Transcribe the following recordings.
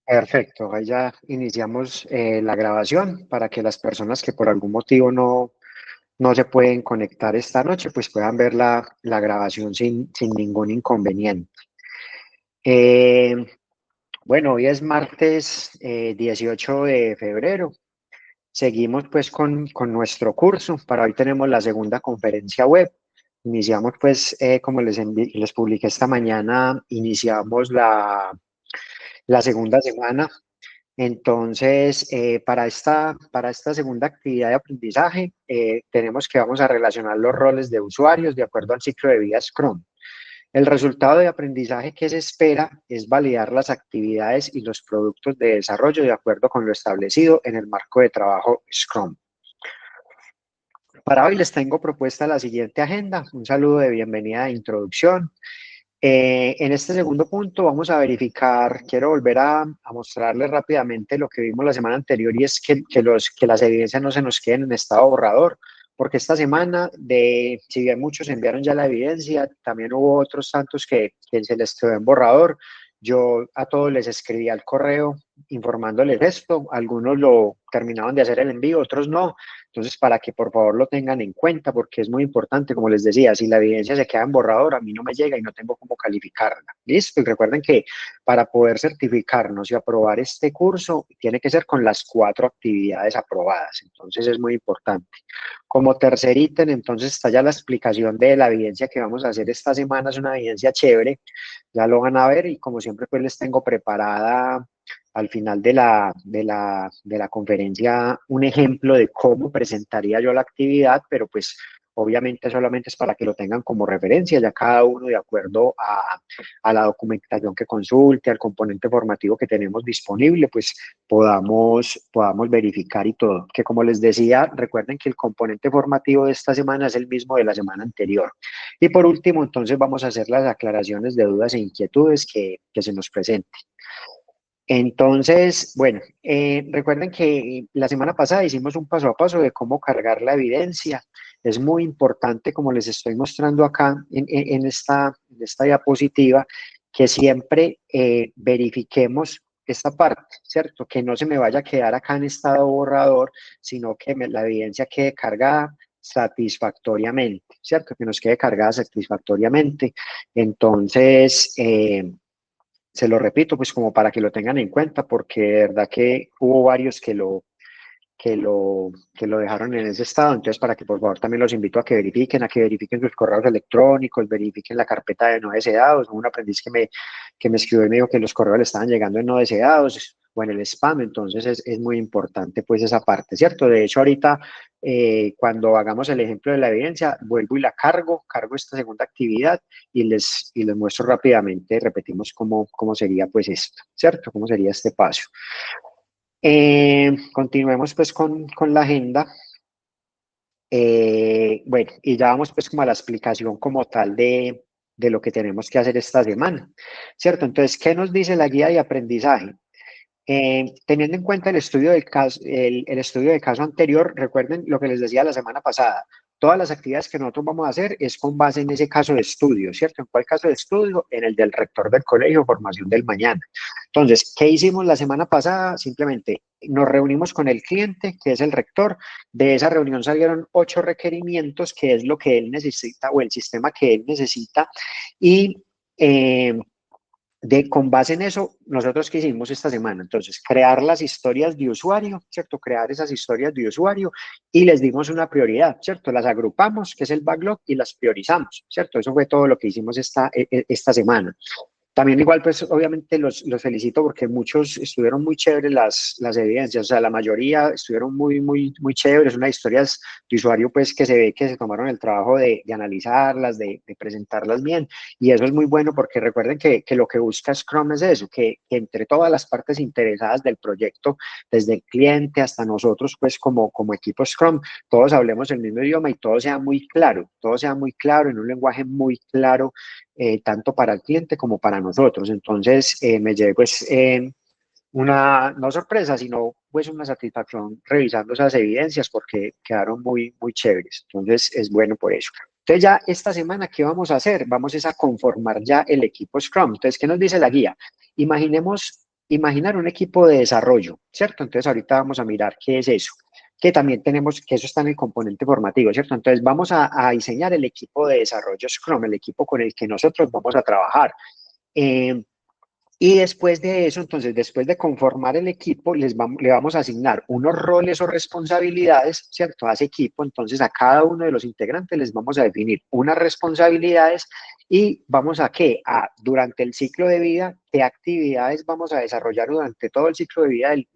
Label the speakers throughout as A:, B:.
A: Perfecto, ahí ya iniciamos la grabación para que las personas que por algún motivo no se pueden conectar esta noche, pues puedan ver la grabación sin ningún inconveniente. Eh, bueno, hoy es martes 18 de febrero. Seguimos pues con nuestro curso. Para hoy tenemos la segunda conferencia web. Iniciamos pues, como les publiqué esta mañana, iniciamos la segunda semana. Entonces, para esta segunda actividad de aprendizaje, tenemos que vamos a relacionar los roles de usuarios de acuerdo al ciclo de vida Scrum. El resultado de aprendizaje que se espera es validar las actividades y los productos de desarrollo de acuerdo con lo establecido en el marco de trabajo Scrum. Para hoy les tengo propuesta la siguiente agenda, un saludo de bienvenida de introducción. En este segundo punto vamos a verificar, quiero volver a mostrarles rápidamente lo que vimos la semana anterior y es que las evidencias no se nos queden en estado borrador, porque esta semana, si bien muchos enviaron ya la evidencia, también hubo otros tantos que se les quedó en borrador. Yo a todos les escribí al correo informándoles esto, algunos lo terminaron de hacer el envío, otros no. Entonces, para que por favor lo tengan en cuenta, porque es muy importante, como les decía, si la evidencia se queda en borrador, a mí no me llega y no tengo cómo calificarla. ¿Listo? Y recuerden que para poder certificarnos y aprobar este curso, tiene que ser con las 4 actividades aprobadas. Entonces, es muy importante. Como tercer ítem, entonces está ya la explicación de la evidencia que vamos a hacer esta semana. Es una evidencia chévere, ya lo van a ver y como siempre, pues les tengo preparada al final de la conferencia un ejemplo de cómo presentaría yo la actividad, pero pues obviamente solamente es para que lo tengan como referencia, ya cada uno de acuerdo a la documentación que consulte, al componente formativo que tenemos disponible, pues podamos verificar y todo. Que como les decía, recuerden que el componente formativo de esta semana es el mismo de la semana anterior. Y por último, entonces vamos a hacer las aclaraciones de dudas e inquietudes que se nos presenten. Entonces, bueno, recuerden que la semana pasada hicimos un paso a paso de cómo cargar la evidencia. Es muy importante, como les estoy mostrando acá en esta diapositiva, que siempre verifiquemos esta parte, ¿cierto? Que no se me vaya a quedar acá en estado borrador, sino que la evidencia quede cargada satisfactoriamente, ¿cierto? Que nos quede cargada satisfactoriamente. Entonces, se lo repito, pues como para que lo tengan en cuenta, porque de verdad que hubo varios que lo dejaron en ese estado. Entonces, para que por favor también los invito a que verifiquen sus correos electrónicos, verifiquen la carpeta de no deseados. Hubo un aprendiz que me escribió y me dijo que los correos le estaban llegando en no deseados o en el spam. Entonces, es muy importante pues esa parte, ¿cierto? De hecho, ahorita cuando hagamos el ejemplo de la evidencia, vuelvo y la cargo esta segunda actividad y les muestro rápidamente, repetimos cómo sería pues esto, ¿cierto? ¿Cómo sería este paso? Continuemos pues con la agenda. Bueno, y ya vamos pues como a la explicación como tal de lo que tenemos que hacer esta semana, ¿cierto? Entonces, ¿qué nos dice la guía de aprendizaje? Teniendo en cuenta el estudio de caso anterior, recuerden lo que les decía la semana pasada. Todas las actividades que nosotros vamos a hacer es con base en ese caso de estudio, ¿cierto? ¿En cuál caso de estudio? En el del rector del colegio, formación del mañana. Entonces, ¿qué hicimos la semana pasada? Simplemente nos reunimos con el cliente, que es el rector. De esa reunión salieron 8 requerimientos, que es lo que él necesita o el sistema que él necesita. Y con base en eso, nosotros qué hicimos esta semana, entonces, crear las historias de usuario, ¿cierto? Crear esas historias de usuario y les dimos una prioridad, ¿cierto? Las agrupamos, que es el backlog, y las priorizamos, ¿cierto? Eso fue todo lo que hicimos esta semana. También igual, pues obviamente los felicito porque muchos estuvieron muy chéveres las evidencias, o sea, la mayoría estuvieron muy, muy, muy chéveres, unas historias de usuario pues que se ve que se tomaron el trabajo de analizarlas, de presentarlas bien, y eso es muy bueno porque recuerden que lo que busca Scrum es eso, que entre todas las partes interesadas del proyecto, desde el cliente hasta nosotros pues como equipo Scrum, todos hablemos el mismo idioma y todo sea muy claro en un lenguaje muy claro, tanto para el cliente como para nosotros. Entonces, me llevé pues una, no sorpresa, sino pues una satisfacción revisando esas evidencias porque quedaron muy, muy chéveres. Entonces, es bueno por eso. Entonces, ya esta semana, ¿qué vamos a hacer? Vamos es a conformar ya el equipo Scrum. Entonces, ¿qué nos dice la guía? Imaginemos imaginar un equipo de desarrollo, ¿cierto? Entonces ahorita vamos a mirar qué es eso, que también tenemos, que eso está en el componente formativo, ¿cierto? Entonces vamos a diseñar el equipo de desarrollo Scrum, el equipo con el que nosotros vamos a trabajar. Eh, y después de eso, entonces, después de conformar el equipo, le vamos a asignar unos roles o responsabilidades, ¿cierto? A ese equipo, entonces a cada uno de los integrantes les vamos a definir unas responsabilidades y vamos a qué, durante el ciclo de vida, qué actividades vamos a desarrollar durante todo el ciclo de vida el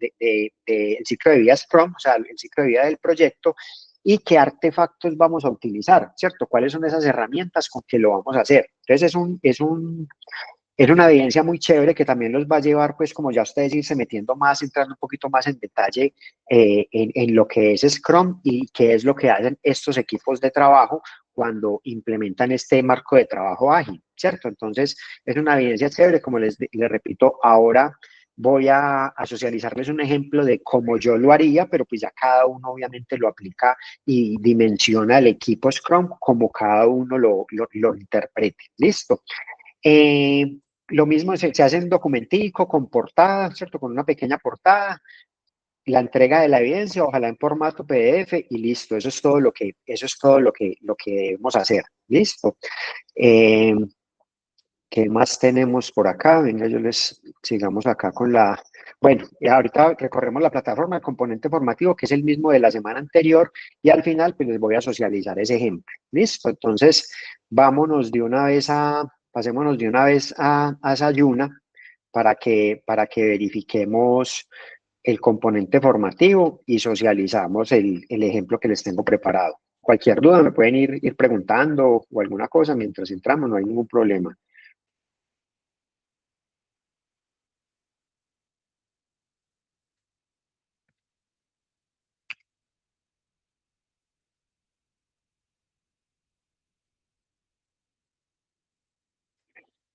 A: ciclo de vida Scrum, o sea, el ciclo de vida del proyecto, y qué artefactos vamos a utilizar, ¿cierto? ¿Cuáles son esas herramientas con que lo vamos a hacer? Entonces es una evidencia muy chévere que también los va a llevar, pues, como ya ustedes irse metiendo más, entrando un poquito más en detalle en lo que es Scrum y qué es lo que hacen estos equipos de trabajo cuando implementan este marco de trabajo ágil, ¿cierto? Entonces, es una evidencia chévere, como les repito, ahora voy a socializarles un ejemplo de cómo yo lo haría, pero pues ya cada uno obviamente lo aplica y dimensiona el equipo Scrum como cada uno lo interprete. ¿Listo? Eh, lo mismo se hace en documentico, con portada, ¿cierto? Con una pequeña portada, la entrega de la evidencia, ojalá en formato PDF y listo. Eso es todo lo que debemos hacer. ¿Listo? Eh, ¿Qué más tenemos por acá? Venga, yo les sigamos acá con la... Bueno, y ahorita recorremos la plataforma, el componente formativo, que es el mismo de la semana anterior, y al final pues les voy a socializar ese ejemplo. ¿Listo? Entonces, pasémonos de una vez a Sayuna para que verifiquemos el componente formativo y socializamos el ejemplo que les tengo preparado. Cualquier duda me pueden ir preguntando o alguna cosa mientras entramos, no hay ningún problema.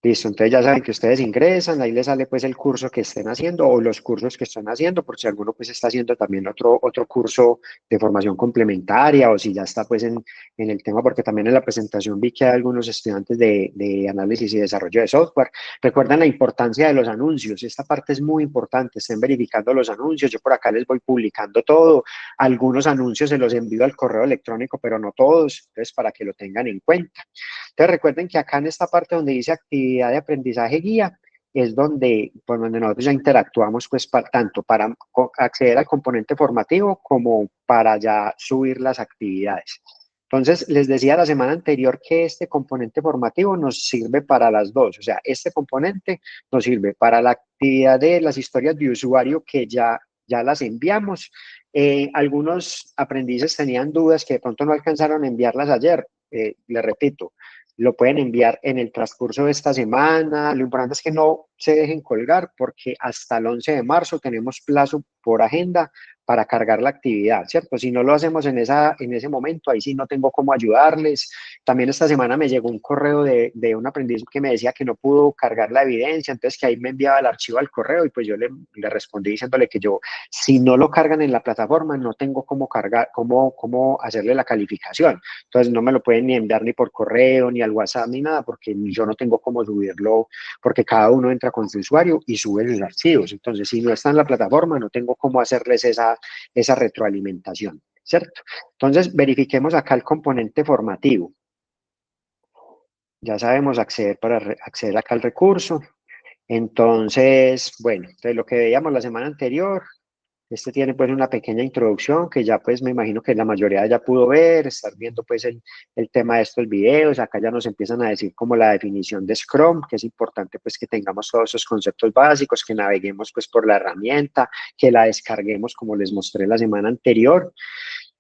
A: Listo, entonces ya saben que ustedes ingresan, ahí les sale pues el curso que estén haciendo o los cursos que están haciendo, por si alguno pues está haciendo también otro curso de formación complementaria o si ya está pues en el tema, porque también en la presentación vi que hay algunos estudiantes de análisis y desarrollo de software. Recuerdan la importancia de los anuncios, esta parte es muy importante, estén verificando los anuncios, yo por acá les voy publicando todo, algunos anuncios se los envío al correo electrónico, pero no todos, entonces para que lo tengan en cuenta. Entonces recuerden que acá en esta parte donde dice actividad de aprendizaje guía, es donde, por donde nosotros ya interactuamos pues tanto para acceder al componente formativo como para ya subir las actividades. Entonces, les decía la semana anterior que este componente formativo nos sirve para las dos, o sea, este componente nos sirve para la actividad de las historias de usuario que ya las enviamos. Algunos aprendices tenían dudas que de pronto no alcanzaron a enviarlas ayer. Les repito, lo pueden enviar en el transcurso de esta semana. Lo importante es que no se dejen colgar porque hasta el 11 de marzo tenemos plazo por agenda para cargar la actividad, ¿cierto? Si no lo hacemos en ese momento, ahí sí no tengo cómo ayudarles. También esta semana me llegó un correo de un aprendiz que me decía que no pudo cargar la evidencia, entonces que ahí me enviaba el archivo al correo y pues yo le respondí diciéndole que yo, si no lo cargan en la plataforma, no tengo cómo cargar, cómo hacerle la calificación. Entonces no me lo pueden ni enviar ni por correo, ni al WhatsApp, ni nada, porque yo no tengo cómo subirlo, porque cada uno entra con su usuario y sube sus archivos. Entonces, si no está en la plataforma, no tengo cómo hacerles esa retroalimentación, ¿cierto? Entonces, verifiquemos acá el componente formativo. Ya sabemos acceder para acceder acá al recurso. Entonces, bueno, entonces lo que veíamos la semana anterior, este tiene pues una pequeña introducción que ya pues me imagino que la mayoría ya pudo ver, estar viendo pues el tema de estos videos, acá ya nos empiezan a decir como la definición de Scrum, que es importante pues que tengamos todos esos conceptos básicos, que naveguemos pues por la herramienta, que la descarguemos como les mostré la semana anterior.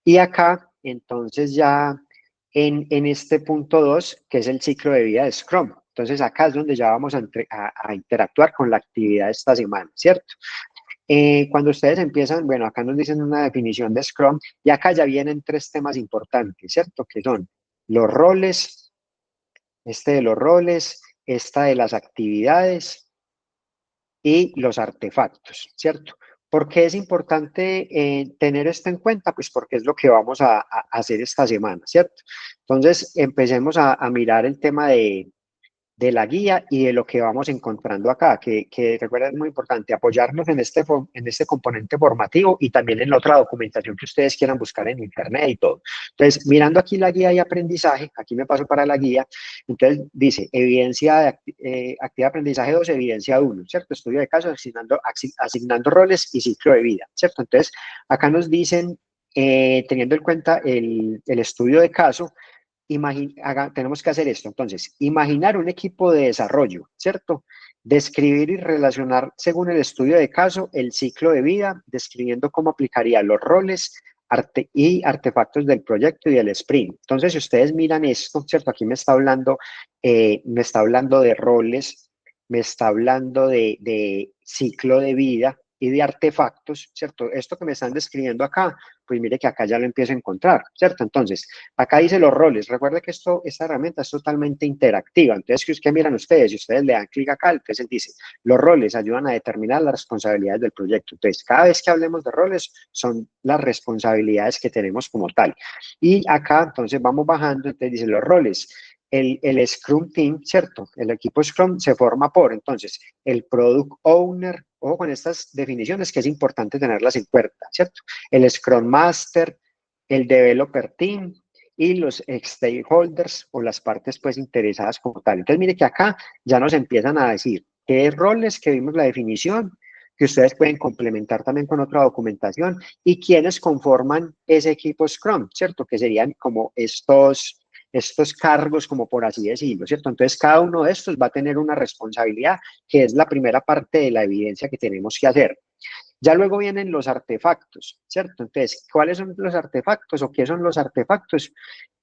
A: Y acá entonces ya en este punto 2 que es el ciclo de vida de Scrum. Entonces acá es donde ya vamos a interactuar con la actividad de esta semana, ¿cierto? Cuando ustedes empiezan, bueno, acá nos dicen una definición de Scrum y acá ya vienen tres temas importantes, ¿cierto? Que son los roles, este de los roles, esta de las actividades y los artefactos, ¿cierto? ¿Por qué es importante tener esto en cuenta? Pues porque es lo que vamos a hacer esta semana, ¿cierto? Entonces, empecemos a mirar el tema de la guía y de lo que vamos encontrando acá, que recuerda, es muy importante apoyarnos en este componente formativo y también en la otra documentación que ustedes quieran buscar en internet y todo. Entonces, mirando aquí la guía y aprendizaje, aquí me paso para la guía, entonces dice, evidencia de actividad de aprendizaje 2, evidencia 1, ¿cierto? Estudio de casos, asignando roles y ciclo de vida, ¿cierto? Entonces, acá nos dicen, teniendo en cuenta el estudio de caso, tenemos que hacer esto. Entonces, imaginar un equipo de desarrollo, ¿cierto? Describir y relacionar, según el estudio de caso, el ciclo de vida, describiendo cómo aplicaría los roles y artefactos del proyecto y del sprint. Entonces, si ustedes miran esto, ¿cierto? Aquí me está hablando de roles, me está hablando de ciclo de vida y de artefactos, ¿cierto? Esto que me están describiendo acá, pues mire que acá ya lo empiezo a encontrar, ¿cierto? Entonces, acá dice los roles. Recuerde que esta herramienta es totalmente interactiva. Entonces, ¿qué miran ustedes? Si ustedes le dan clic acá, entonces dice, los roles ayudan a determinar las responsabilidades del proyecto. Entonces, cada vez que hablemos de roles, son las responsabilidades que tenemos como tal. Y acá, entonces, vamos bajando, entonces dice los roles. El Scrum Team, ¿cierto? El equipo Scrum se forma por, entonces, el Product Owner, ojo con estas definiciones que es importante tenerlas en cuenta, ¿cierto? El Scrum Master, el Developer Team y los stakeholders o las partes pues interesadas como tal. Entonces, mire que acá ya nos empiezan a decir qué roles, que vimos la definición, que ustedes pueden complementar también con otra documentación y quiénes conforman ese equipo Scrum, ¿cierto? Que serían como estos cargos, como por así decirlo, ¿cierto? Entonces, cada uno de estos va a tener una responsabilidad, que es la primera parte de la evidencia que tenemos que hacer. Ya luego vienen los artefactos, ¿cierto? Entonces, ¿cuáles son los artefactos o qué son los artefactos?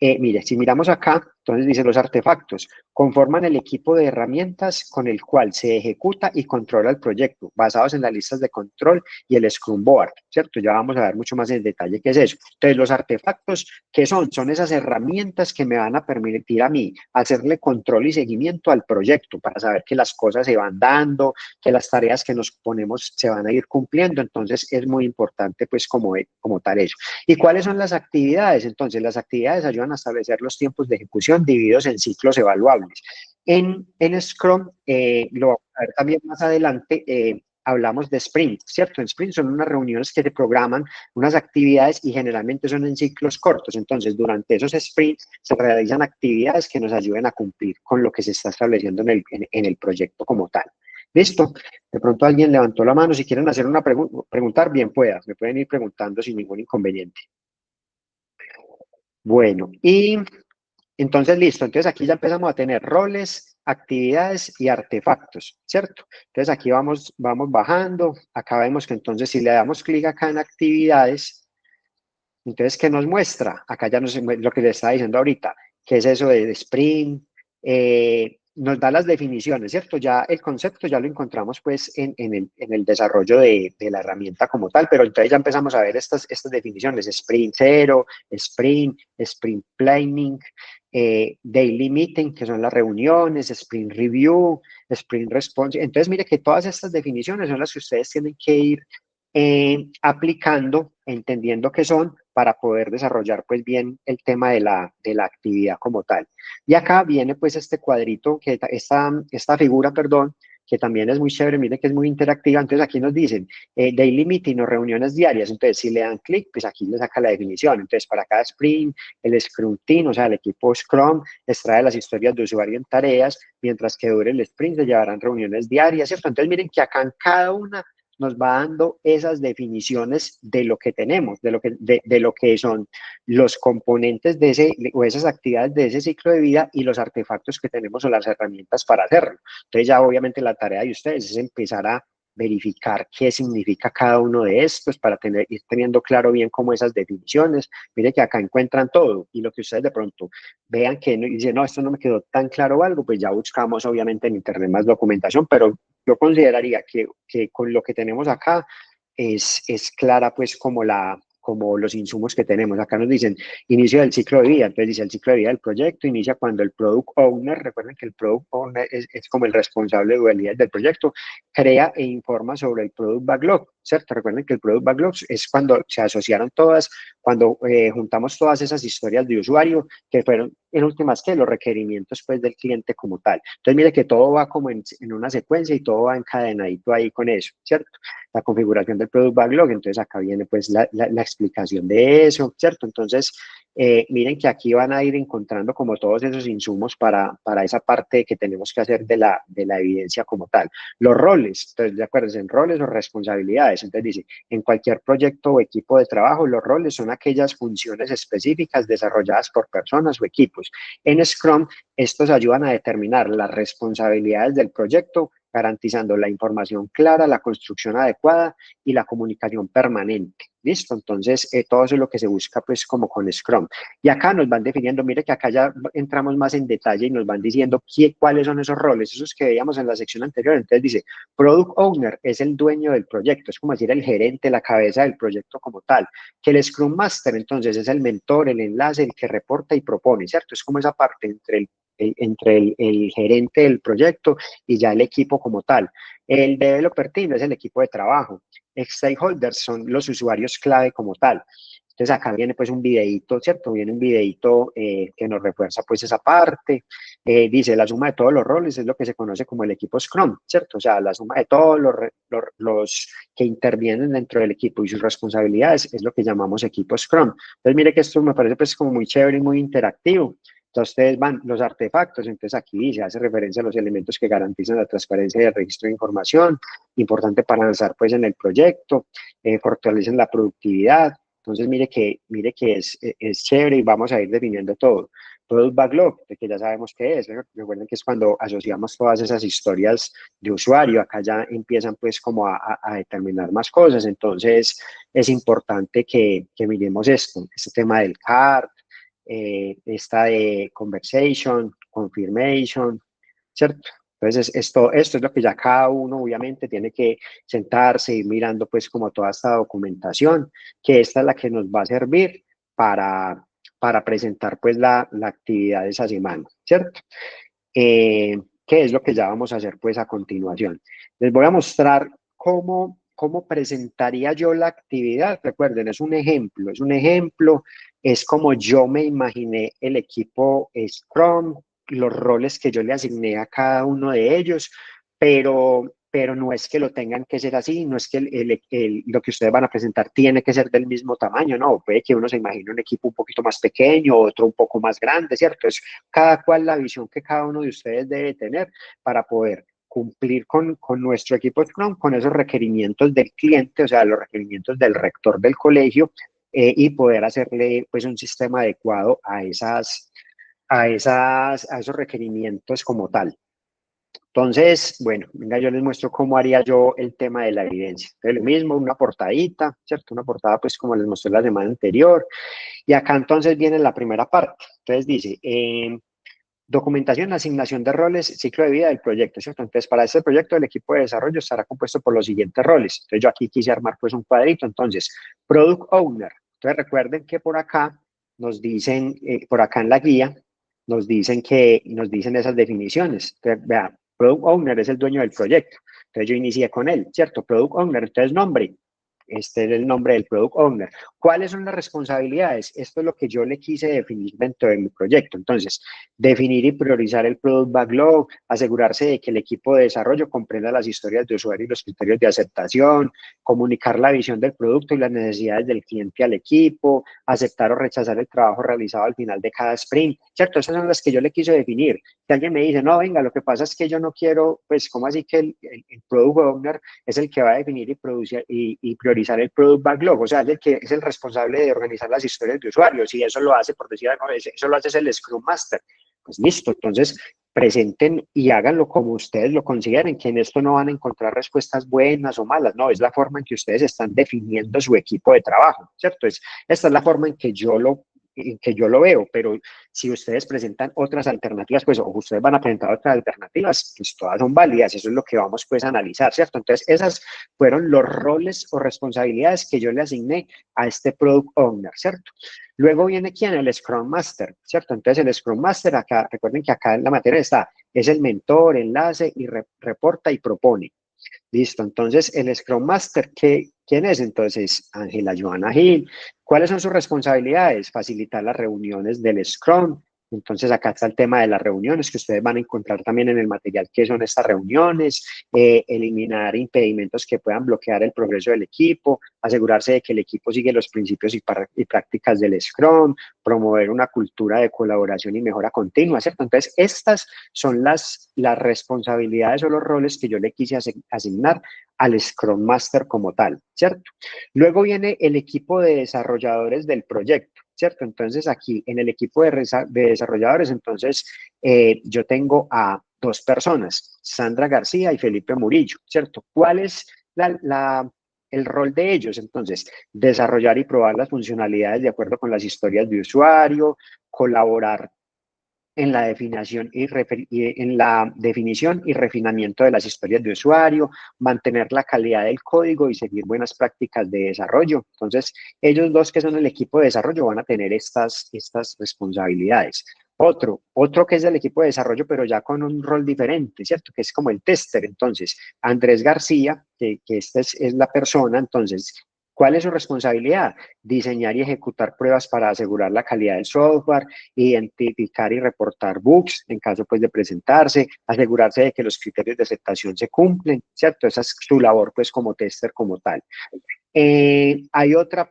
A: Mire, si miramos acá, entonces dice los artefactos conforman el equipo de herramientas con el cual se ejecuta y controla el proyecto, basados en las listas de control y el Scrum Board, ¿cierto? Ya vamos a ver mucho más en detalle qué es eso. Entonces, los artefactos, ¿qué son? Son esas herramientas que me van a permitir a mí hacerle control y seguimiento al proyecto para saber que las cosas se van dando, que las tareas que nos ponemos se van a ir cumpliendo. Entonces, es muy importante, pues, como tal eso. ¿Y cuáles son las actividades? Entonces, las actividades ayudan a establecer los tiempos de ejecución divididos en ciclos evaluables. En Scrum, lo vamos a ver también más adelante, hablamos de sprint, ¿cierto? En sprint son unas reuniones que se programan, unas actividades y generalmente son en ciclos cortos. Entonces, durante esos sprints se realizan actividades que nos ayuden a cumplir con lo que se está estableciendo en el proyecto como tal. ¿Listo? De pronto alguien levantó la mano. Si quieren hacer una preguntar, bien pueda. Me pueden ir preguntando sin ningún inconveniente. Bueno, y entonces listo. Entonces aquí ya empezamos a tener roles, actividades y artefactos, ¿cierto? Entonces aquí vamos bajando. Acá vemos que entonces si le damos clic acá en actividades, entonces, ¿qué nos muestra? Acá ya nos lo que le estaba diciendo ahorita, ¿qué es eso de sprint? Nos da las definiciones, ¿cierto? Ya el concepto ya lo encontramos pues en el desarrollo de la herramienta como tal, pero entonces ya empezamos a ver estas definiciones, sprint cero, sprint planning, daily meeting, que son las reuniones, sprint review, sprint response. Entonces, mire que todas estas definiciones son las que ustedes tienen que ir aplicando, entendiendo qué son, para poder desarrollar pues bien el tema de la actividad como tal. Y acá viene pues este cuadrito, esta figura, perdón, que también es muy chévere, mire que es muy interactiva. Entonces aquí nos dicen daily meeting o reuniones diarias. Entonces si le dan clic, pues aquí le saca la definición. Entonces para cada sprint, el Scrum Team, o sea, el equipo Scrum, extrae las historias de usuario en tareas, mientras que dure el sprint se llevarán reuniones diarias, ¿cierto? Entonces miren que acá en cada una nos va dando esas definiciones de lo que tenemos, de lo que son los componentes de ese o esas actividades de ese ciclo de vida y los artefactos que tenemos o las herramientas para hacerlo. Entonces ya obviamente la tarea de ustedes es empezar a verificar qué significa cada uno de estos para ir teniendo claro bien cómo esas definiciones. Mire que acá encuentran todo y lo que ustedes de pronto vean que dicen, no, esto no me quedó tan claro o algo, pues ya buscamos obviamente en internet más documentación, pero yo consideraría que con lo que tenemos acá es clara pues como los insumos que tenemos. Acá nos dicen inicio del ciclo de vida, entonces dice el ciclo de vida del proyecto inicia cuando el Product Owner, recuerden que el Product Owner es como el responsable de utilidad del proyecto, crea e informa sobre el Product Backlog, ¿cierto? Recuerden que el Product Backlog es cuando se asociaron todas, cuando juntamos todas esas historias de usuario que fueron en últimas que los requerimientos pues del cliente como tal. Entonces mire que todo va como en una secuencia y todo va encadenadito ahí con eso, ¿cierto? La configuración del Product Backlog, entonces acá viene pues la explicación de eso, ¿cierto? Entonces, miren que aquí van a ir encontrando como todos esos insumos para esa parte que tenemos que hacer de la evidencia como tal. Los roles, entonces, de acuerdo, en roles o responsabilidades, entonces dice, en cualquier proyecto o equipo de trabajo, los roles son aquellas funciones específicas desarrolladas por personas o equipos. En Scrum, estos ayudan a determinar las responsabilidades del proyecto, garantizando la información clara, la construcción adecuada y la comunicación permanente. ¿Listo? Entonces, todo eso es lo que se busca pues como con Scrum. Y acá nos van definiendo, mire que acá ya entramos más en detalle y nos van diciendo cuáles son esos roles, esos que veíamos en la sección anterior. Entonces dice, Product Owner es el dueño del proyecto, es como decir el gerente, la cabeza del proyecto como tal. Que el Scrum Master entonces es el mentor, el enlace, el que reporta y propone, ¿cierto? Es como esa parte entre el gerente del proyecto y ya el equipo como tal. El developer team es el equipo de trabajo. Stakeholders son los usuarios clave como tal. Entonces acá viene pues un videíto, ¿cierto? Viene un videíto que nos refuerza pues esa parte. Dice, la suma de todos los roles es lo que se conoce como el equipo Scrum, ¿cierto? O sea, la suma de todos los que intervienen dentro del equipo y sus responsabilidades es lo que llamamos equipo Scrum. Entonces mire que esto me parece pues como muy chévere y muy interactivo. Entonces ustedes van los artefactos, entonces aquí dice, hace referencia a los elementos que garantizan la transparencia y el registro de información, importante para avanzar pues en el proyecto, fortalecen la productividad. Entonces mire que es chévere y vamos a ir definiendo todo. Product Backlog, de que ya sabemos qué es. Recuerden que es cuando asociamos todas esas historias de usuario. Acá ya empiezan pues como a determinar más cosas. Entonces es importante que miremos esto, este tema del CART, esta de conversation, confirmation, ¿cierto? Entonces, esto es lo que ya cada uno obviamente tiene que sentarse y ir mirando pues como toda esta documentación, que esta es la que nos va a servir para presentar pues la actividad de esa semana, ¿cierto? ¿Qué es lo que ya vamos a hacer pues a continuación? Les voy a mostrar cómo presentaría yo la actividad. Recuerden, es como yo me imaginé el equipo Scrum, los roles que yo le asigné a cada uno de ellos, pero no es que lo tengan que ser así, no es que lo que ustedes van a presentar tiene que ser del mismo tamaño, no, puede que uno se imagine un equipo un poquito más pequeño, otro un poco más grande, ¿cierto? Es cada cual la visión que cada uno de ustedes debe tener para poder cumplir con nuestro equipo Scrum, con esos requerimientos del cliente, o sea, los requerimientos del rector del colegio, y poder hacerle pues un sistema adecuado a esos requerimientos como tal. Entonces, bueno, venga, yo les muestro cómo haría yo el tema de la evidencia. Entonces, lo mismo, una portadita, ¿cierto? Una portada pues como les mostré la semana anterior. Y acá entonces viene la primera parte. Entonces dice, documentación, asignación de roles, ciclo de vida del proyecto, ¿cierto? Entonces, para este proyecto, el equipo de desarrollo estará compuesto por los siguientes roles. Entonces, yo aquí quise armar pues un cuadrito. Entonces, Product Owner. Entonces, recuerden que por acá nos dicen, por acá en la guía, nos dicen esas definiciones. Entonces, vean, Product Owner es el dueño del proyecto. Entonces, yo inicié con él, ¿cierto? Product Owner, entonces nombre. Este es el nombre del Product Owner. ¿Cuáles son las responsabilidades? Esto es lo que yo le quise definir dentro de mi proyecto. Entonces, definir y priorizar el Product Backlog, asegurarse de que el equipo de desarrollo comprenda las historias de usuario y los criterios de aceptación, comunicar la visión del producto y las necesidades del cliente al equipo, aceptar o rechazar el trabajo realizado al final de cada sprint, ¿cierto? Esas son las que yo le quise definir. Si alguien me dice, no, venga, lo que pasa es que yo no quiero, pues, ¿cómo así que el Product Owner es el que va a definir y producir y priorizar el Product Backlog? O sea, es el que es el responsable de organizar las historias de usuarios, y eso lo hace, por decir algo, eso lo hace el Scrum Master. Pues listo, entonces presenten y háganlo como ustedes lo consideren, que en esto no van a encontrar respuestas buenas o malas, no, es la forma en que ustedes están definiendo su equipo de trabajo, ¿cierto? Esta es la forma en que yo lo veo, pero si ustedes presentan otras alternativas, pues o ustedes van a presentar otras alternativas, pues todas son válidas, eso es lo que vamos pues a analizar, ¿cierto? Entonces esas fueron los roles o responsabilidades que yo le asigné a este Product Owner, ¿cierto? Luego viene quién, el Scrum Master, ¿cierto? Entonces el Scrum Master acá, recuerden que acá en la materia está, es el mentor, enlace y reporta y propone. Listo, entonces el Scrum Master, ¿quién es? Entonces, Ángela Joana Gil. ¿Cuáles son sus responsabilidades? Facilitar las reuniones del Scrum, Entonces acá está el tema de las reuniones que ustedes van a encontrar también en el material que son estas reuniones, eliminar impedimentos que puedan bloquear el progreso del equipo, asegurarse de que el equipo sigue los principios y prácticas del Scrum, promover una cultura de colaboración y mejora continua, ¿cierto? Entonces estas son las responsabilidades o los roles que yo le quise asignar al Scrum Master como tal, ¿cierto? Luego viene el equipo de desarrolladores del proyecto, ¿cierto? Entonces aquí en el equipo de desarrolladores, entonces yo tengo a dos personas, Sandra García y Felipe Murillo, ¿cierto? ¿Cuál es el rol de ellos? Entonces, desarrollar y probar las funcionalidades de acuerdo con las historias de usuario, colaborar en la definición y refinamiento de las historias de usuario, mantener la calidad del código y seguir buenas prácticas de desarrollo. Entonces, ellos dos que son el equipo de desarrollo van a tener estas responsabilidades. Otro que es del equipo de desarrollo, pero ya con un rol diferente, ¿cierto? Que es como el tester. Entonces, Andrés García, que esta es la persona, entonces, ¿cuál es su responsabilidad? Diseñar y ejecutar pruebas para asegurar la calidad del software, identificar y reportar bugs en caso pues de presentarse, asegurarse de que los criterios de aceptación se cumplen, ¿cierto? Esa es su labor pues como tester como tal. Hay otra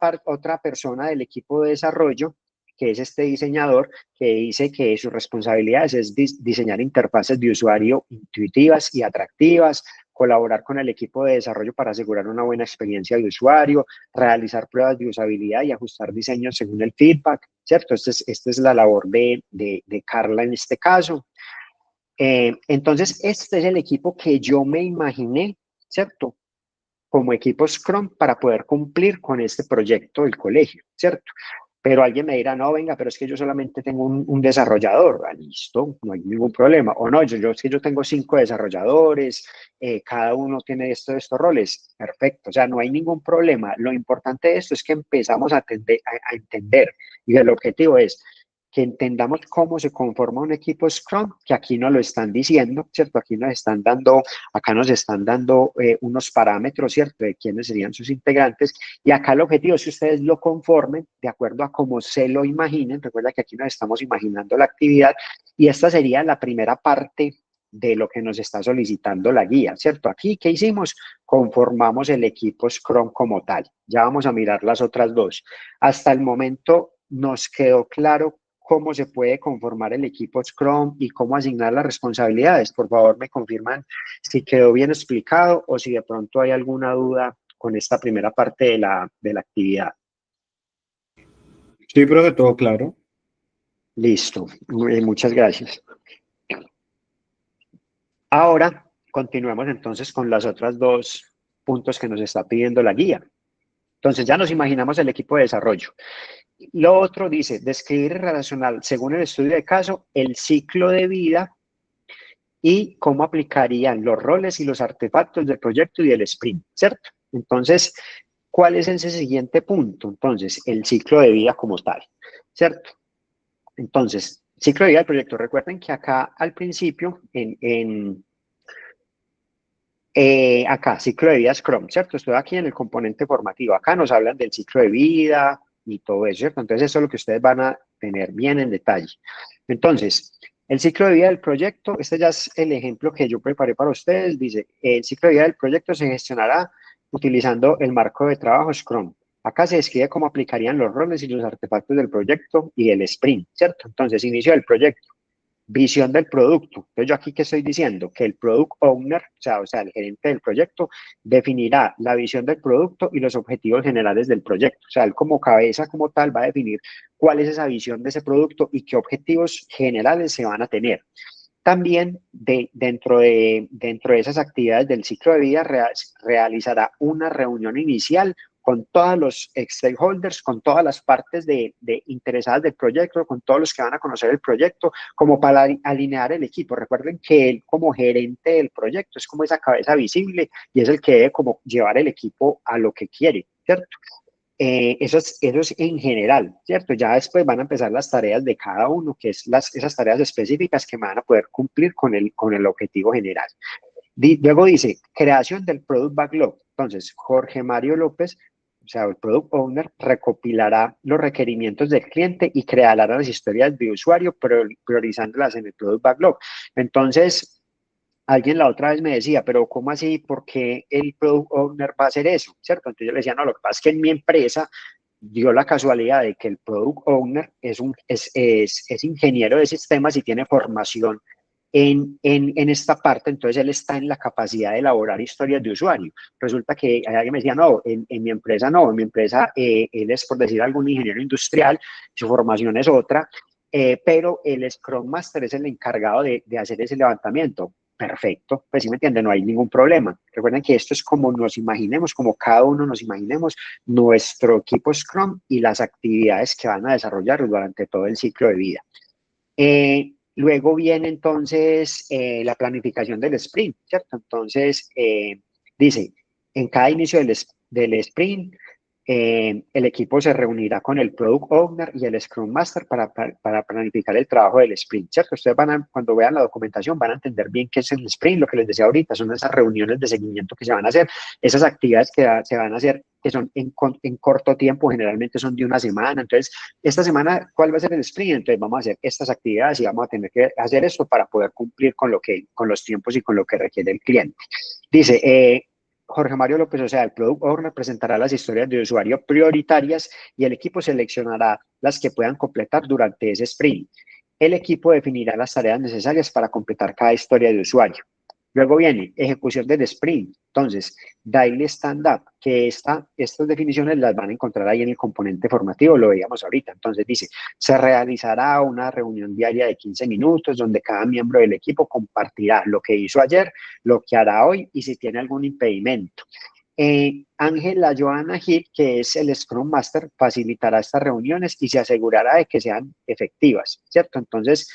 A: persona del equipo de desarrollo que es este diseñador, que dice que sus responsabilidades es diseñar interfaces de usuario intuitivas y atractivas, colaborar con el equipo de desarrollo para asegurar una buena experiencia de usuario, realizar pruebas de usabilidad y ajustar diseños según el feedback, ¿cierto? Esta es la labor de Carla en este caso. Entonces, este es el equipo que yo me imaginé, ¿cierto? Como equipo Scrum para poder cumplir con este proyecto del colegio, ¿cierto? Pero alguien me dirá, no, venga, pero es que yo solamente tengo un desarrollador. Ah, listo, no hay ningún problema. O no, es que yo tengo 5 desarrolladores, cada uno tiene estos roles. Perfecto, o sea, no hay ningún problema. Lo importante de esto es que empezamos a entender y el objetivo es que entendamos cómo se conforma un equipo Scrum, que aquí nos lo están diciendo, ¿cierto? Acá nos están dando unos parámetros, ¿cierto? De quiénes serían sus integrantes. Y acá el objetivo es que ustedes lo conformen de acuerdo a cómo se lo imaginen. Recuerda que aquí nos estamos imaginando la actividad y esta sería la primera parte de lo que nos está solicitando la guía, ¿cierto? Aquí, ¿qué hicimos? Conformamos el equipo Scrum como tal. Ya vamos a mirar las otras dos. Hasta el momento nos quedó claro cómo se puede conformar el equipo Scrum y cómo asignar las responsabilidades. Por favor, me confirman si quedó bien explicado o si de pronto hay alguna duda con esta primera parte de la actividad.
B: Sí, profe, todo claro.
A: Listo, muchas gracias. Ahora continuemos entonces con las otras dos puntos que nos está pidiendo la guía. Entonces ya nos imaginamos el equipo de desarrollo. Lo otro dice, describir y relacionar, según el estudio de caso, el ciclo de vida y cómo aplicarían los roles y los artefactos del proyecto y del sprint, ¿cierto? Entonces, ¿cuál es ese siguiente punto? Entonces, el ciclo de vida como tal, ¿cierto? Entonces, ciclo de vida del proyecto. Recuerden que acá al principio, acá, ciclo de vida Scrum, ¿cierto? Estoy aquí en el componente formativo. Acá nos hablan del ciclo de vida y todo eso, ¿cierto? Entonces, eso es lo que ustedes van a tener bien en detalle. Entonces, el ciclo de vida del proyecto, este ya es el ejemplo que yo preparé para ustedes. Dice, el ciclo de vida del proyecto se gestionará utilizando el marco de trabajo Scrum. Acá se describe cómo aplicarían los roles y los artefactos del proyecto y el sprint, ¿cierto? Entonces, inicio del proyecto. Visión del producto. Entonces, yo aquí, ¿qué estoy diciendo? Que el product owner, o sea, el gerente del proyecto, definirá la visión del producto y los objetivos generales del proyecto. O sea, él como cabeza, como tal, va a definir cuál es esa visión de ese producto y qué objetivos generales se van a tener. También dentro de esas actividades del ciclo de vida realizará una reunión inicial con todos los stakeholders, con todas las partes de interesadas del proyecto, con todos los que van a conocer el proyecto, como para alinear el equipo. Recuerden que él como gerente del proyecto es como esa cabeza visible y es el que debe como llevar el equipo a lo que quiere, ¿cierto? Eso es en general, ¿cierto? Ya después van a empezar las tareas de cada uno, que es esas tareas específicas que van a poder cumplir con el objetivo general. Luego dice, creación del Product Backlog. Entonces, Jorge Mario López o sea, el Product Owner recopilará los requerimientos del cliente y creará las historias de usuario, priorizándolas en el Product Backlog. Entonces, alguien la otra vez me decía, pero ¿cómo así? ¿Por qué el Product Owner va a hacer eso? ¿Cierto? Entonces yo le decía, no, lo que pasa es que en mi empresa dio la casualidad de que el Product Owner es ingeniero de sistemas y tiene formación en esta parte, entonces él está en la capacidad de elaborar historias de usuario. Resulta que alguien me decía, no, en mi empresa no, en mi empresa él es, por decir algún ingeniero industrial, su formación es otra, pero el Scrum Master es el encargado de hacer ese levantamiento. Perfecto, pues sí me entiende, no hay ningún problema. Recuerden que esto es como nos imaginemos, como cada uno nos imaginemos nuestro equipo Scrum y las actividades que van a desarrollar durante todo el ciclo de vida. Luego viene entonces la planificación del sprint, ¿cierto? Entonces, dice, en cada inicio del sprint, el equipo se reunirá con el Product Owner y el Scrum Master para planificar el trabajo del sprint, ¿cierto? Ustedes cuando vean la documentación, van a entender bien qué es el sprint, lo que les decía ahorita, son esas reuniones de seguimiento que se van a hacer, esas actividades que se van a hacer, que son en corto tiempo, generalmente son de una semana. Entonces, esta semana, ¿cuál va a ser el sprint? Entonces, vamos a hacer estas actividades y vamos a tener que hacer esto para poder cumplir con los tiempos y con lo que requiere el cliente. Dice, Jorge Mario López, o sea, el Product Owner presentará las historias de usuario prioritarias y el equipo seleccionará las que puedan completar durante ese sprint. El equipo definirá las tareas necesarias para completar cada historia de usuario. Luego viene ejecución del sprint. Entonces, daily stand-up, que estas definiciones las van a encontrar ahí en el componente formativo, lo veíamos ahorita. Entonces dice, se realizará una reunión diaria de 15 minutos donde cada miembro del equipo compartirá lo que hizo ayer, lo que hará hoy y si tiene algún impedimento. Ángela Joana Gil, que es el Scrum Master, facilitará estas reuniones y se asegurará de que sean efectivas, ¿cierto? Entonces,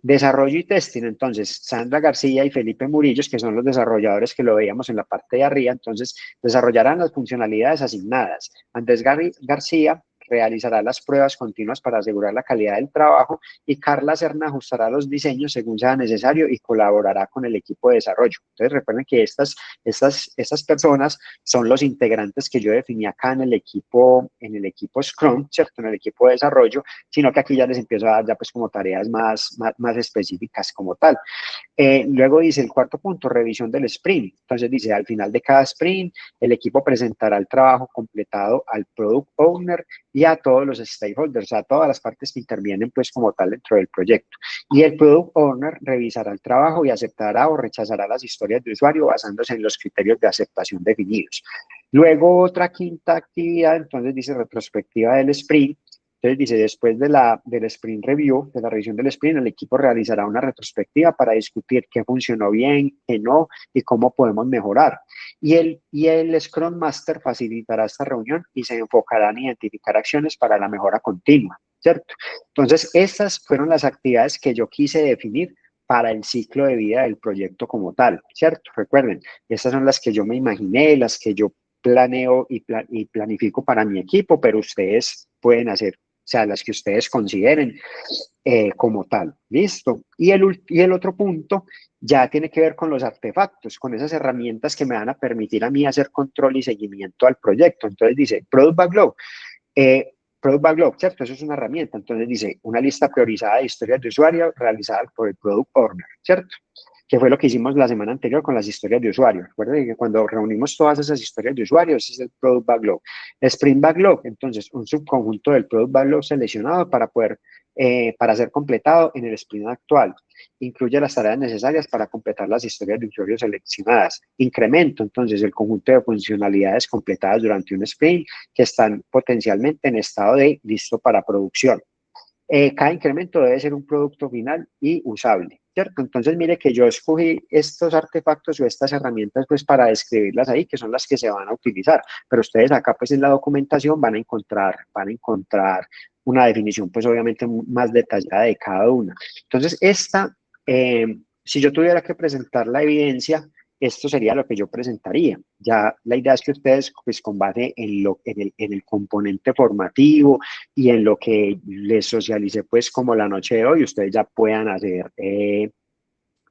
A: desarrollo y testing, entonces, Sandra García y Felipe Murillos, que son los desarrolladores que lo veíamos en la parte de arriba, entonces, desarrollarán las funcionalidades asignadas. Andrés García realizará las pruebas continuas para asegurar la calidad del trabajo y Carla Serna ajustará los diseños según sea necesario y colaborará con el equipo de desarrollo. Entonces, recuerden que estas personas son los integrantes que yo definí acá en el equipo Scrum, ¿cierto? En el equipo de desarrollo, sino que aquí ya les empiezo a dar ya pues como tareas más específicas como tal. Luego dice el cuarto punto, revisión del sprint. Entonces dice, al final de cada sprint, el equipo presentará el trabajo completado al Product Owner y a todos los stakeholders, a todas las partes que intervienen pues como tal dentro del proyecto. Y el Product Owner revisará el trabajo y aceptará o rechazará las historias de usuario basándose en los criterios de aceptación definidos. Luego otra quinta actividad, entonces dice retrospectiva del sprint. Entonces dice, después del sprint review, de la revisión del sprint, el equipo realizará una retrospectiva para discutir qué funcionó bien, qué no y cómo podemos mejorar. Y el Scrum Master facilitará esta reunión y se enfocará en identificar acciones para la mejora continua, ¿cierto? Entonces, estas fueron las actividades que yo quise definir para el ciclo de vida del proyecto como tal, ¿cierto? Recuerden, estas son las que yo me imaginé, las que yo planeo y planifico para mi equipo, pero ustedes pueden hacer, o sea, las que ustedes consideren como tal. ¿Listo? Y el otro punto ya tiene que ver con los artefactos, con esas herramientas que me van a permitir a mí hacer control y seguimiento al proyecto. Entonces dice, Product Backlog. Product Backlog, ¿cierto? Eso es una herramienta. Entonces dice, una lista priorizada de historias de usuario realizada por el Product Owner, ¿cierto? Que fue lo que hicimos la semana anterior con las historias de usuario. Recuerden que cuando reunimos todas esas historias de usuario, ese es el Product Backlog. Sprint Backlog, entonces, un subconjunto del Product Backlog seleccionado para ser completado en el sprint actual. Incluye las tareas necesarias para completar las historias de usuario seleccionadas. Incremento, entonces, el conjunto de funcionalidades completadas durante un sprint que están potencialmente en estado de listo para producción. Cada incremento debe ser un producto final y usable, ¿cierto? Entonces, mire que yo escogí estos artefactos o estas herramientas pues para describirlas ahí, que son las que se van a utilizar, pero ustedes acá pues en la documentación van a encontrar una definición pues obviamente más detallada de cada una. Entonces, si yo tuviera que presentar la evidencia, esto sería lo que yo presentaría. Ya la idea es que ustedes, pues con base en el componente formativo y en lo que les socialicé, pues como la noche de hoy, ustedes ya puedan hacer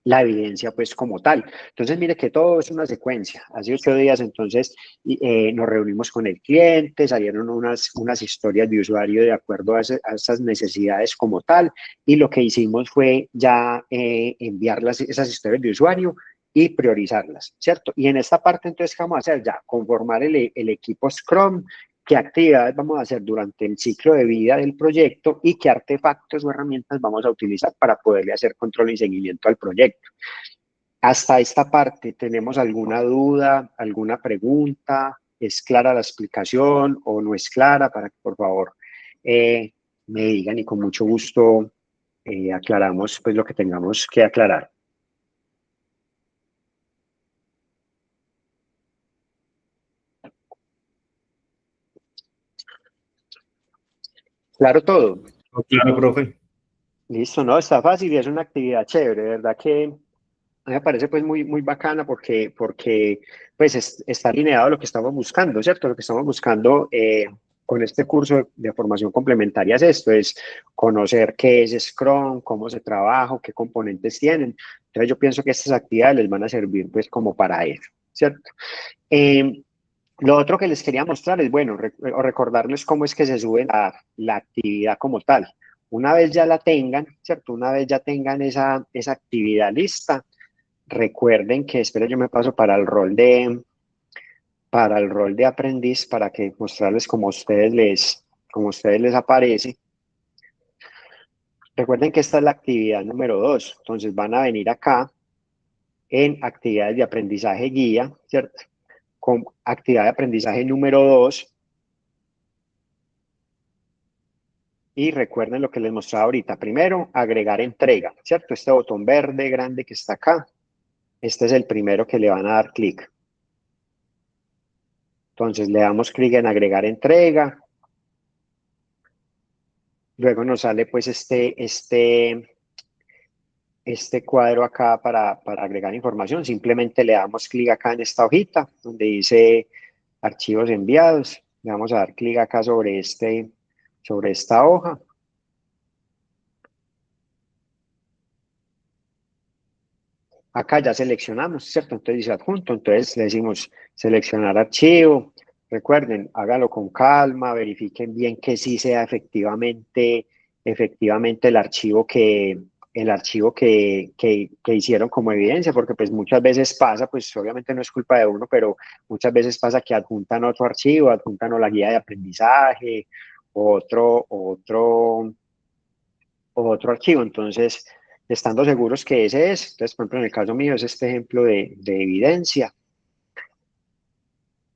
A: la evidencia pues como tal. Entonces, mire que todo es una secuencia. Hace 8 días entonces nos reunimos con el cliente, salieron unas historias de usuario de acuerdo a esas necesidades como tal, y lo que hicimos fue ya enviar esas historias de usuario y priorizarlas, ¿cierto? Y en esta parte entonces, ¿qué vamos a hacer? Ya conformar el equipo Scrum, qué actividades vamos a hacer durante el ciclo de vida del proyecto y qué artefactos o herramientas vamos a utilizar para poderle hacer control y seguimiento al proyecto. Hasta esta parte, ¿tenemos alguna duda, alguna pregunta? ¿Es clara la explicación o no es clara? Para que por favor me digan y con mucho gusto aclaramos pues lo que tengamos que aclarar. Claro todo.
B: Oh, claro, profe.
A: Listo, no, está fácil y es una actividad chévere, de verdad que a mí me parece pues muy bacana porque pues está alineado a lo que estamos buscando, ¿cierto? Lo que estamos buscando con este curso de formación complementaria es esto, es conocer qué es Scrum, cómo se trabaja, qué componentes tienen. Entonces yo pienso que estas actividades les van a servir pues como para eso, ¿cierto? Eh, lo otro que les quería mostrar es, bueno, o recordarles cómo es que se sube la actividad como tal. Una vez ya la tengan, ¿cierto? Una vez ya tengan esa actividad lista, recuerden que, espero yo me paso para el rol de aprendiz, para que mostrarles como a ustedes les aparece. Recuerden que esta es la actividad número 2, entonces van a venir acá en actividades de aprendizaje guía, ¿cierto? Con actividad de aprendizaje número 2, y recuerden lo que les mostraba ahorita. Primero, agregar entrega, ¿cierto? Este botón verde grande que está acá, este es el primero que le van a dar clic. Entonces le damos clic en agregar entrega. Luego nos sale pues este cuadro acá para agregar información. Simplemente le damos clic acá en esta hojita donde dice archivos enviados. Le vamos a dar clic acá sobre esta hoja. Acá ya seleccionamos, ¿cierto? Entonces dice adjunto, entonces le decimos seleccionar archivo. Recuerden, hágalo con calma, verifiquen bien que sí sea efectivamente el archivo que hicieron como evidencia, porque pues muchas veces pasa, pues obviamente no es culpa de uno, pero muchas veces pasa que adjuntan otro archivo, adjuntan o la guía de aprendizaje, otro archivo. Entonces, estando seguros que ese es, entonces, por ejemplo, en el caso mío es este ejemplo de evidencia,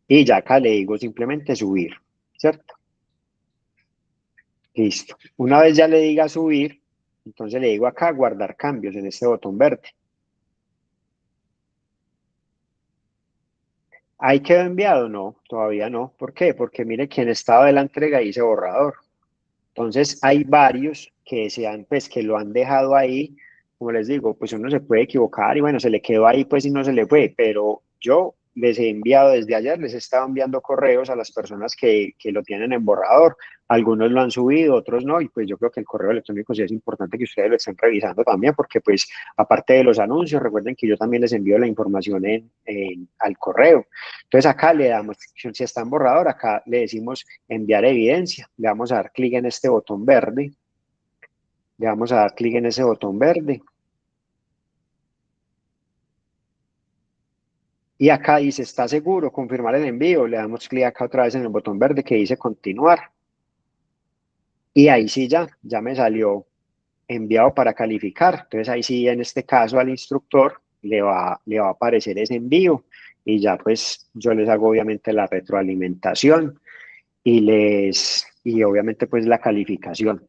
A: y ya acá le digo simplemente subir, ¿cierto? Listo. Una vez ya le diga subir, entonces le digo acá guardar cambios en este botón verde. ¿Ahí quedó enviado? No, todavía no. ¿Por qué? Porque mire que en estado de la entrega dice borrador. Entonces hay varios pues que lo han dejado ahí, como les digo, pues uno se puede equivocar y bueno, se le quedó ahí pues y no se le fue, pero yo les he enviado desde ayer, les he estado enviando correos a las personas que lo tienen en borrador, algunos lo han subido, otros no, y pues yo creo que el correo electrónico sí es importante que ustedes lo estén revisando también, porque pues aparte de los anuncios, recuerden que yo también les envío la información al correo. Entonces acá le damos, si está en borrador, acá le decimos enviar evidencia. Le vamos a dar clic en este botón verde. Le vamos a dar clic en ese botón verde. Y acá dice, ¿está seguro? Confirmar el envío. Le damos clic acá otra vez en el botón verde que dice continuar. Y ahí sí ya me salió enviado para calificar. Entonces ahí sí, en este caso al instructor le va a aparecer ese envío. Y ya pues yo les hago obviamente la retroalimentación y obviamente pues la calificación.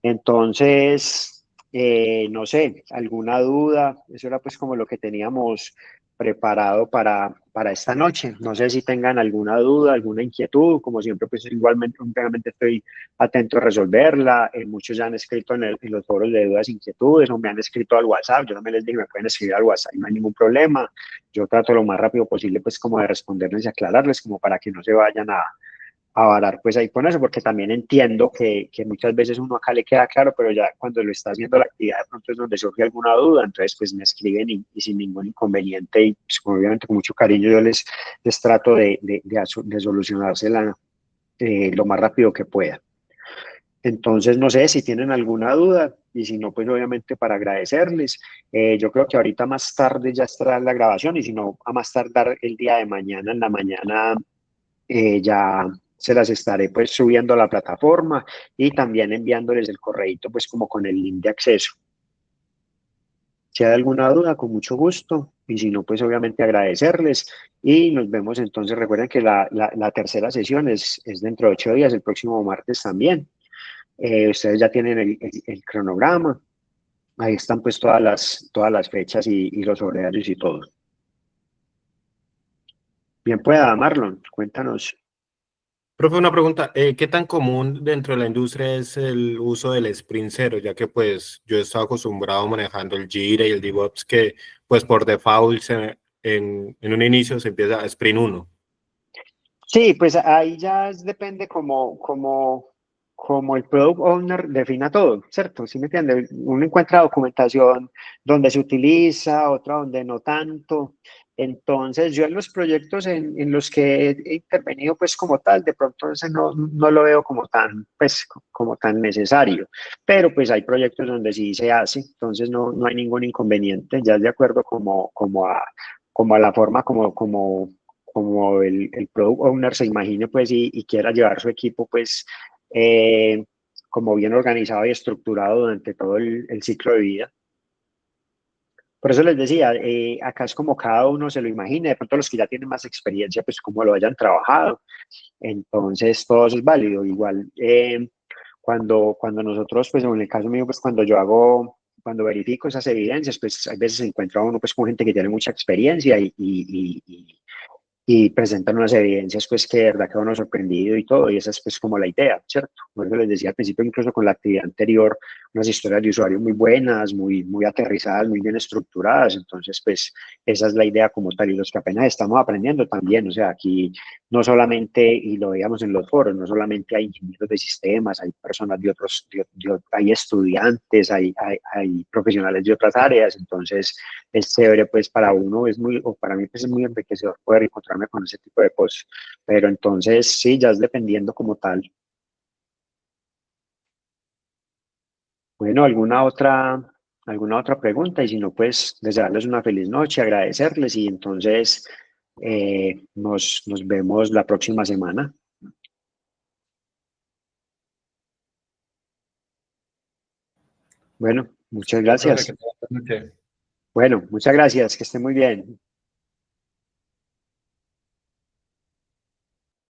A: Entonces, no sé, alguna duda, eso era pues como lo que teníamos preparado para esta noche. No sé si tengan alguna duda, alguna inquietud, como siempre, pues igualmente, obviamente estoy atento a resolverla. Muchos ya han escrito en los foros de dudas e inquietudes o me han escrito al WhatsApp. Yo también les dije, me pueden escribir al WhatsApp, no hay ningún problema. Yo trato lo más rápido posible, pues como de responderles y aclararles, como para que no se vayan a varar pues ahí con eso, porque también entiendo que muchas veces uno acá le queda claro, pero ya cuando lo está haciendo la actividad de pronto es donde surge alguna duda, entonces pues me escriben y sin ningún inconveniente y pues, obviamente con mucho cariño yo les trato de solucionársela lo más rápido que pueda. Entonces, no sé si tienen alguna duda y si no, pues obviamente para agradecerles. Yo creo que ahorita más tarde ya estará la grabación y si no, a más tardar el día de mañana, en la mañana, ya se las estaré pues subiendo a la plataforma y también enviándoles el correíto pues como con el link de acceso. Si hay alguna duda, con mucho gusto. Y si no, pues obviamente agradecerles. Y nos vemos entonces. Recuerden que la tercera sesión es dentro de 8 días, el próximo martes también. Ustedes ya tienen el cronograma. Ahí están pues todas las fechas y los horarios y todo. Bien pueda, Marlon, cuéntanos.
B: Profe, una pregunta, ¿qué tan común dentro de la industria es el uso del Sprint cero? Ya que pues yo he estado acostumbrado manejando el Jira y el DevOps que pues por default en un inicio se empieza a Sprint uno.
A: Sí, pues ahí ya depende como el product owner defina todo, ¿cierto? ¿Sí me entiende? Uno encuentra documentación donde se utiliza, otra donde no tanto. Entonces, yo en los proyectos en los que he intervenido, pues como tal, de pronto ese no lo veo como tan, pues, como tan necesario. Pero pues hay proyectos donde sí se hace, entonces no hay ningún inconveniente, ya de acuerdo como a la forma como el product owner se imagine pues y quiera llevar su equipo pues eh, como bien organizado y estructurado durante todo el ciclo de vida. Por eso les decía, acá es como cada uno se lo imagine, de pronto los que ya tienen más experiencia pues como lo hayan trabajado, entonces todo eso es válido. Igual cuando nosotros pues en el caso mío pues cuando verifico esas evidencias, pues a veces se encuentra uno pues con gente que tiene mucha experiencia y presentan unas evidencias pues que de verdad queda uno sorprendido y todo, y esa es pues como la idea, ¿cierto? Por eso les decía al principio, incluso con la actividad anterior, unas historias de usuario muy buenas, muy aterrizadas, muy bien estructuradas, entonces pues esa es la idea como tal, y los que apenas estamos aprendiendo también, o sea, aquí no solamente, y lo veíamos en los foros, no solamente hay ingenieros de sistemas, hay personas de otros, hay estudiantes, hay profesionales de otras áreas, entonces es chévere, pues para uno es muy, o para mí pues es muy enriquecedor poder encontrarme con ese tipo de cosas. Pero entonces sí, ya es dependiendo como tal. Bueno, alguna otra pregunta y si no, pues desearles una feliz noche, agradecerles y entonces nos vemos la próxima semana. Bueno, muchas
B: Sí, profe,
A: gracias.
B: que tenga buena noche.
A: Bueno, muchas gracias, que esté muy bien.